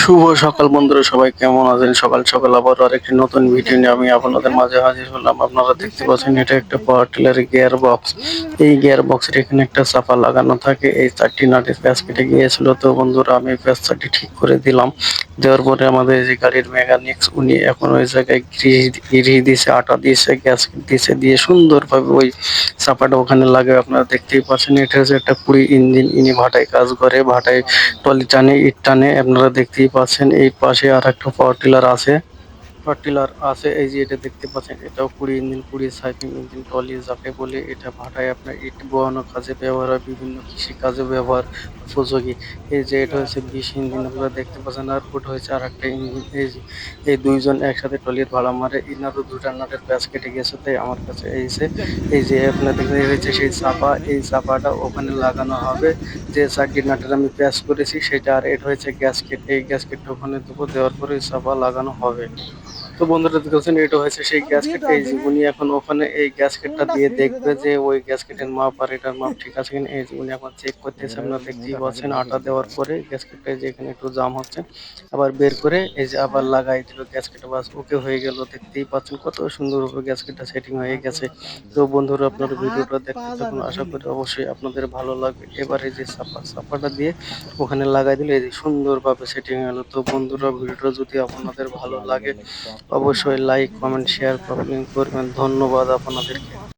শুভ সকাল বন্ধুরা, সবাই কেমন আছেন? সকাল সকাল আবার আরেকটি নতুন ভিডিও নিয়ে আমি আপনাদের মাঝে হাজির হলাম। আপনারা দেখতে পাচ্ছেন এটা একটা পাওয়ার টিলারের গিয়ার বক্স। এই গিয়ার বক্সের এখানে একটা চাপা লাগানো থাকে। এই চারটি নাটের প্যাঁচ কেটে গিয়েছিল, তো বন্ধুরা আমি প্যাঁচটি ঠিক করে দিলাম। দেওয়ার পরে আমাদের যে গাড়ির মেকানিক্স উনি এখন ওই জায়গায় গ্রিস দিয়েছে, আটা দিয়েছে, গ্যাস দিয়েছে, দিয়ে সুন্দরভাবে ওই চাপাটা ওখানে লাগে। আপনারা দেখতেই পাচ্ছেন এটা হচ্ছে একটা 20 ইঞ্জিন। ইনি ভাটায় কাজ করে, ভাটায় টলি টানে, ইট টানে। আপনারা দেখতেই পাচ্ছেন এই পাশে আর একটা পাওয়ার টিলার আছে। এই যে এটা দেখতে পাচ্ছেন, এটাও 20 ইঞ্জিন, 20 সাইপিং ইঞ্জিন টলি যাকে বলে। এটা ভাটায় আপনার ইট বওয়ানোর কাজে ব্যবহার হয়, বিভিন্ন কৃষি কাজে ব্যবহার উপযোগী। এই যে এটা হচ্ছে 20 ইঞ্জিন, আপনারা দেখতে পাচ্ছেন। আর ওটা হচ্ছে আর একটা ইঞ্জিন। এই যে এই দুইজন একসাথে টলির ভাড়া মারে। ইনারও দুটা নাটের প্যাচ কেটে গেছে, তাই আমার কাছে এই যে আপনার দেখতে হয়েছে সেই চাপা। এই চাপাটা ওখানে লাগানো হবে। যে চারটি নাটের আমি প্যাচ করেছি সেটা। আর এটা হয়েছে গ্যাসকেট। এই গ্যাসকেটটা ওখানে দেবো, দেওয়ার পরে চাপা লাগানো হবে। তো বন্ধুরা দেখছেন এটা হয়েছে সেই গ্যাসকেট। এই যে উনি এখন ওখানে এই গ্যাসকেটটা দিয়ে দেখবে যে ওই গ্যাসকেটের মাপ আর এটার মাপ ঠিক আছে কিনা। এই যে উনি এখন চেক করতেছে, আপনারা দেখতেই পাচ্ছেন। আটা দেওয়ার পরে গ্যাসকেটটা যে এখানে একটু জাম হচ্ছে, আবার বের করে এই যে আবার লাগাই দিল গ্যাসকেট। বাস ওকে হয়ে গেল। দেখতেই পাচ্ছেন কত সুন্দরভাবে গ্যাসকেটটা সেটিং হয়ে গেছে। তো বন্ধুরা আপনারা ভিডিওটা দেখতে থাকুন, আশা করি অবশ্যই আপনাদের ভালো লাগবে। এবারে যে চাপাটা দিয়ে ওখানে লাগাই দিলে এই যে সুন্দরভাবে সেটিং হলো। তো বন্ধুরা ভিডিওটা যদি আপনাদের ভালো লাগে অবশ্যই লাইক, কমেন্ট, শেয়ার করবেন। ধন্যবাদ আপনাদেরকে।